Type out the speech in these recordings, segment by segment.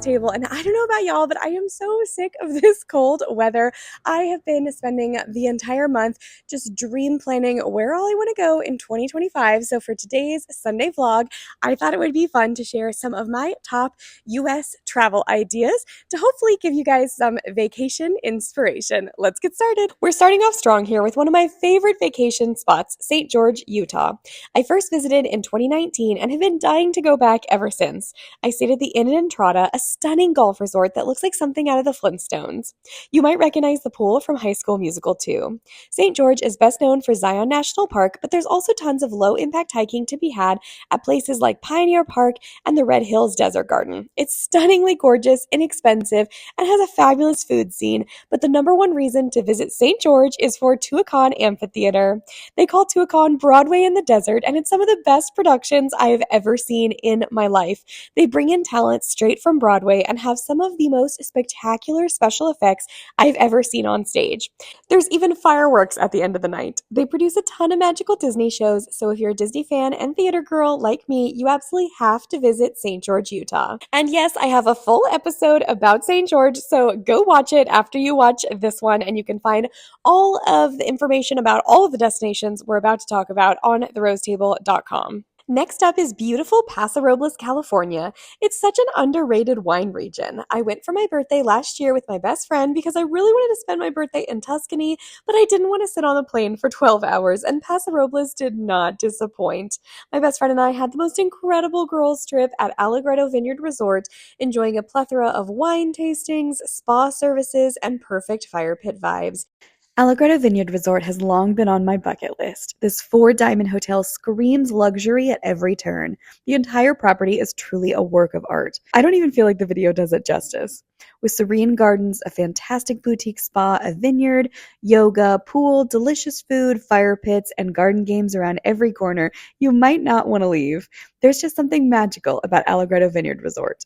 table. And I don't know about y'all, but I am so sick of this cold weather. I have been spending the entire month just dream planning where all I want to go in 2025. So for today's Sunday vlog, I thought it would be fun to share some of my top US travel ideas to hopefully give you guys some vacation inspiration. Let's get started. We're starting off strong here with one of my favorite vacation spots, St. George, Utah. I first visited in 2019 and have been dying to go back ever since. I stayed at the Inn in Entrada, a stunning golf resort that looks like something out of the Flintstones. You might recognize the pool from High School Musical too. St. George is best known for Zion National Park, but there's also tons of low-impact hiking to be had at places like Pioneer Park and the Red Hills Desert Garden. It's stunningly gorgeous, inexpensive, and has a fabulous food scene, but the number one reason to visit St. George is for Tuacahn Amphitheater. They call Tuacahn Broadway in the desert, and it's some of the best productions I have ever seen in my life. They bring in talent straight from Broadway and have some of the most spectacular special effects I've ever seen on stage. There's even fireworks at the end of the night. They produce a ton of magical Disney shows, so if you're a Disney fan and theater girl like me, you absolutely have to visit St. George, Utah. And yes, I have a full episode about St. George, so go watch it after you watch this one, and you can find all of the information about all of the destinations we're about to talk about on therose.table.com. Next up is beautiful Paso Robles, California. It's such an underrated wine region. I went for my birthday last year with my best friend because I really wanted to spend my birthday in Tuscany, but I didn't want to sit on a plane for 12 hours, and Paso Robles did not disappoint. My best friend and I had the most incredible girls' trip at Allegretto Vineyard Resort, enjoying a plethora of wine tastings, spa services, and perfect fire pit vibes. Allegretto Vineyard Resort has long been on my bucket list. This four-diamond hotel screams luxury at every turn. The entire property is truly a work of art. I don't even feel like the video does it justice. With serene gardens, a fantastic boutique spa, a vineyard, yoga, pool, delicious food, fire pits, and garden games around every corner, you might not want to leave. There's just something magical about Allegretto Vineyard Resort.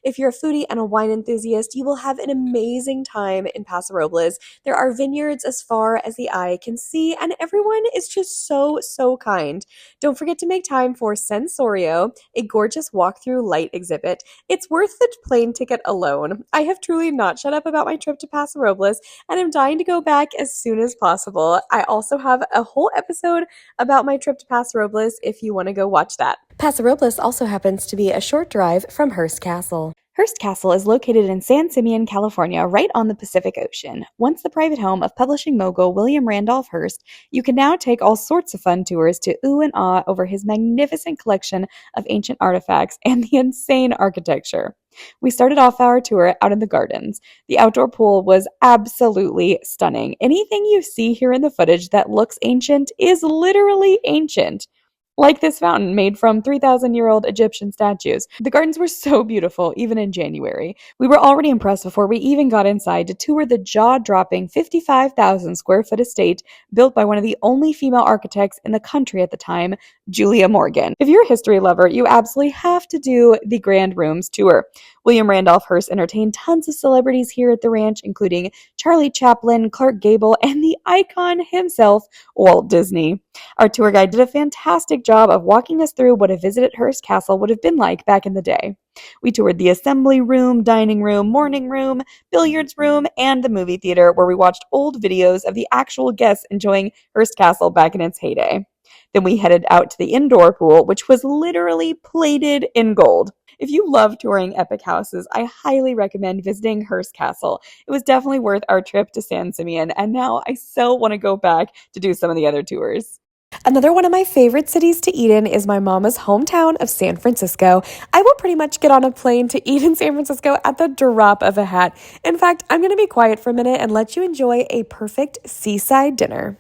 If you're a foodie and a wine enthusiast, you will have an amazing time in Paso Robles. There are vineyards as far as the eye can see, and everyone is just so kind. Don't forget to make time for Sensorio, a gorgeous walkthrough light exhibit. It's worth the plane ticket alone. I have truly not shut up about my trip to Paso Robles, and I'm dying to go back as soon as possible. I also have a whole episode about my trip to Paso Robles if you want to go watch that. Paso Robles also happens to be a short drive from Hearst Castle. Hearst Castle is located in San Simeon, California, right on the Pacific Ocean. Once the private home of publishing mogul William Randolph Hearst, you can now take all sorts of fun tours to ooh and ah over his magnificent collection of ancient artifacts and the insane architecture. We started off our tour out in the gardens. The outdoor pool was absolutely stunning. Anything you see here in the footage that looks ancient is literally ancient. Like this fountain made from 3,000-year-old Egyptian statues. The gardens were so beautiful, even in January. We were already impressed before we even got inside to tour the jaw-dropping 55,000 square foot estate built by one of the only female architects in the country at the time, Julia Morgan. If you're a history lover, you absolutely have to do the Grand Rooms tour. William Randolph Hearst entertained tons of celebrities here at the ranch, including Charlie Chaplin, Clark Gable, and the icon himself, Walt Disney. Our tour guide did a fantastic job of walking us through what a visit at Hearst Castle would have been like back in the day. We toured the assembly room, dining room, morning room, billiards room, and the movie theater, where we watched old videos of the actual guests enjoying Hearst Castle back in its heyday. Then we headed out to the indoor pool, which was literally plated in gold. If you love touring epic houses, I highly recommend visiting Hearst Castle. It was definitely worth our trip to San Simeon, and now I so want to go back to do some of the other tours. Another one of my favorite cities to eat in is my mama's hometown of San Francisco. I will pretty much get on a plane to eat in San Francisco at the drop of a hat. In fact, I'm going to be quiet for a minute and let you enjoy a perfect seaside dinner.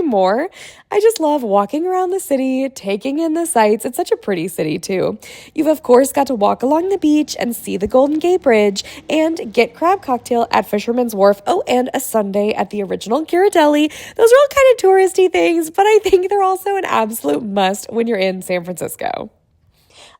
more. I just love walking around the city, taking in the sights. It's such a pretty city, too. You've, of course, got to walk along the beach and see the Golden Gate Bridge and get crab cocktail at Fisherman's Wharf. Oh, and a sundae at the original Ghirardelli. Those are all kind of touristy things, but I think they're also an absolute must when you're in San Francisco.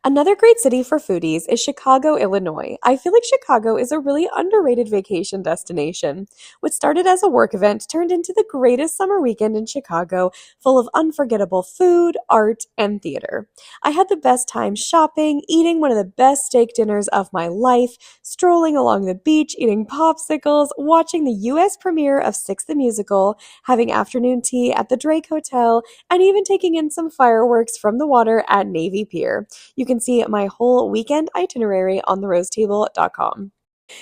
Another great city for foodies is Chicago, Illinois. I feel like Chicago is a really underrated vacation destination. What started as a work event turned into the greatest summer weekend in Chicago, full of unforgettable food, art, and theater. I had the best time shopping, eating one of the best steak dinners of my life, strolling along the beach, eating popsicles, watching the US premiere of Six the Musical, having afternoon tea at the Drake Hotel, and even taking in some fireworks from the water at Navy Pier. You can see my whole weekend itinerary on therosetable.com.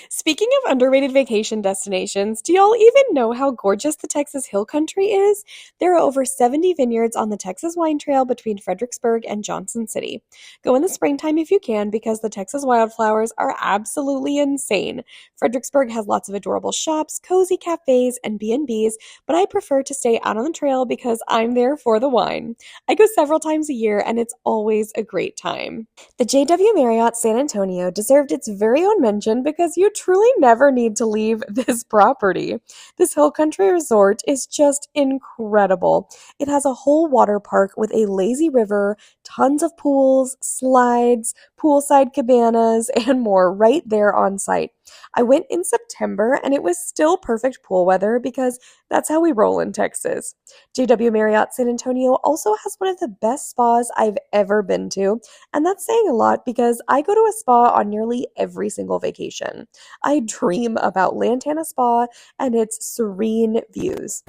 Speaking of underrated vacation destinations, do y'all even know how gorgeous the Texas Hill Country is? There are over 70 vineyards on the Texas Wine Trail between Fredericksburg and Johnson City. Go in the springtime if you can because the Texas wildflowers are absolutely insane. Fredericksburg has lots of adorable shops, cozy cafes, and B&Bs, but I prefer to stay out on the trail because I'm there for the wine. I go several times a year and it's always a great time. The JW Marriott San Antonio deserved its very own mention because you truly never need to leave this property. This hill country resort is just incredible. It has a whole water park with a lazy river, tons of pools, slides, poolside cabanas, and more right there on site. I went in September and it was still perfect pool weather because that's how we roll in Texas. JW Marriott San Antonio also has one of the best spas I've ever been to, and that's saying a lot because I go to a spa on nearly every single vacation. I dream about Lantana Spa and its serene views.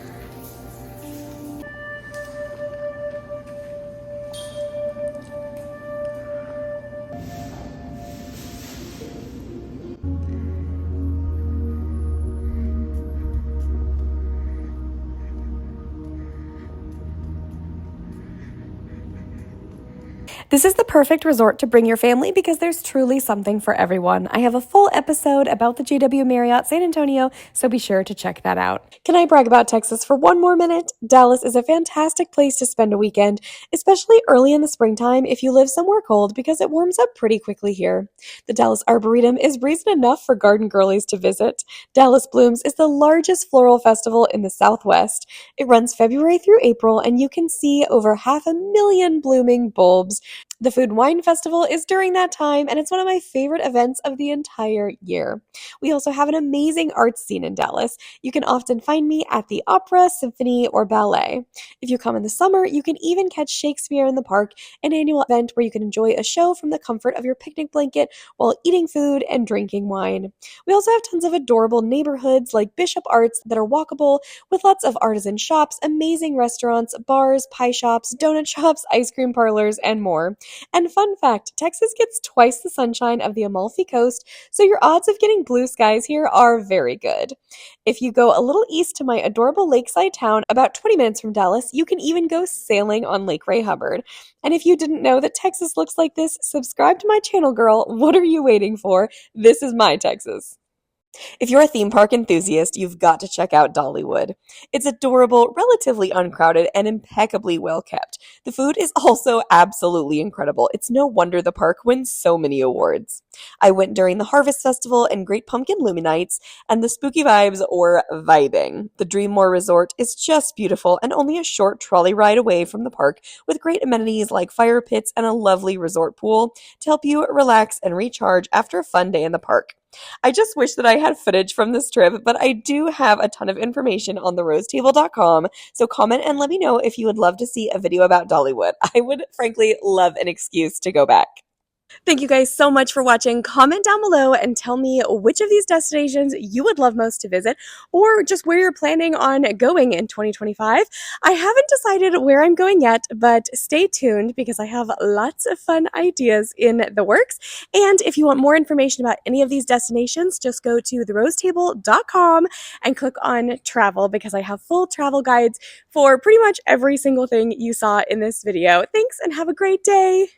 This is the perfect resort to bring your family because there's truly something for everyone. I have a full episode about the JW Marriott San Antonio, so be sure to check that out. Can I brag about Texas for one more minute? Dallas is a fantastic place to spend a weekend, especially early in the springtime if you live somewhere cold because it warms up pretty quickly here. The Dallas Arboretum is reason enough for garden girlies to visit. Dallas Blooms is the largest floral festival in the Southwest. It runs February through April, and you can see over 500,000 blooming bulbs. The Food and Wine Festival is during that time, and it's one of my favorite events of the entire year. We also have an amazing arts scene in Dallas. You can often find me at the opera, symphony, or ballet. If you come in the summer, you can even catch Shakespeare in the Park, an annual event where you can enjoy a show from the comfort of your picnic blanket while eating food and drinking wine. We also have tons of adorable neighborhoods like Bishop Arts that are walkable with lots of artisan shops, amazing restaurants, bars, pie shops, donut shops, ice cream parlors, and more. And fun fact, Texas gets twice the sunshine of the Amalfi Coast, so your odds of getting blue skies here are very good. If you go a little east to my adorable lakeside town, about 20 minutes from Dallas, you can even go sailing on Lake Ray Hubbard. And if you didn't know that Texas looks like this, subscribe to my channel, girl. What are you waiting for? This is my Texas. If you're a theme park enthusiast, you've got to check out Dollywood. It's adorable, relatively uncrowded, and impeccably well kept. The food is also absolutely incredible. It's no wonder the park wins so many awards. I went during the Harvest Festival and Great Pumpkin Luminates, and the spooky vibes were vibing. The Dreammore Resort is just beautiful and only a short trolley ride away from the park with great amenities like fire pits and a lovely resort pool to help you relax and recharge after a fun day in the park. I just wish that I had footage from this trip, but I do have a ton of information on therosetable.com, so comment and let me know if you would love to see a video about Dollywood. I would frankly love an excuse to go back. Thank you guys so much for watching. Comment down below and tell me which of these destinations you would love most to visit or just where you're planning on going in 2025. I haven't decided where I'm going yet, but stay tuned because I have lots of fun ideas in the works. And if you want more information about any of these destinations, just go to therosetable.com and click on travel because I have full travel guides for pretty much every single thing you saw in this video. Thanks and have a great day.